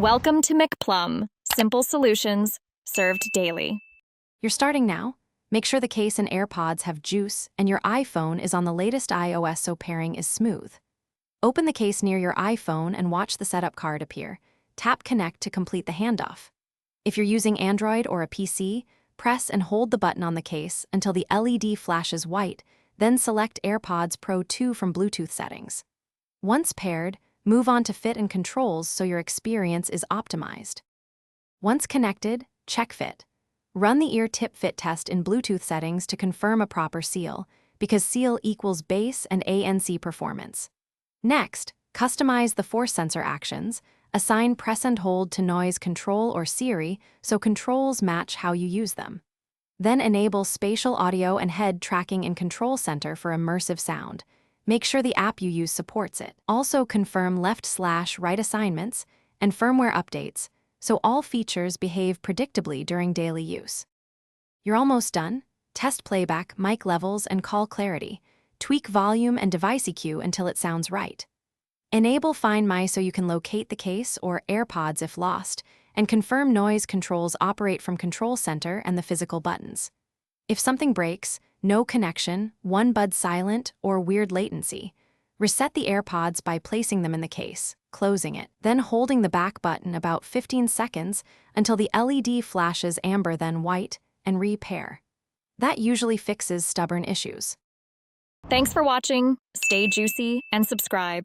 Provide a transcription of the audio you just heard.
Welcome to McPlum, simple solutions served daily. You're starting now? Make sure the case and AirPods have juice and your iPhone is on the latest iOS so pairing is smooth. Open the case near your iPhone and watch the setup card appear. Tap Connect to complete the handoff. If you're using Android or a PC, press and hold the button on the case until the LED flashes white, then select AirPods Pro 2 from Bluetooth settings. Once paired, move on to fit and controls so your experience is optimized. Once connected, check fit. Run the ear tip fit test in Bluetooth settings to confirm a proper seal, because seal equals bass and ANC performance. Next, customize the force sensor actions. Assign press and hold to noise control or Siri so controls match how you use them. Then enable spatial audio and head tracking in Control Center for immersive sound. Make sure the app you use supports it. Also confirm left/right assignments and firmware updates so all features behave predictably during daily use. You're almost done. Test playback, mic levels, and call clarity. Tweak volume and device EQ until it sounds right. Enable Find My so you can locate the case or AirPods if lost, and confirm noise controls operate from Control Center and the physical buttons. If something breaks, no connection, one bud silent, or weird latency, reset the AirPods by placing them in the case, closing it, then holding the back button about 15 seconds until the LED flashes amber then white, and repair. That usually fixes stubborn issues. Thanks for watching. Stay juicy and subscribe.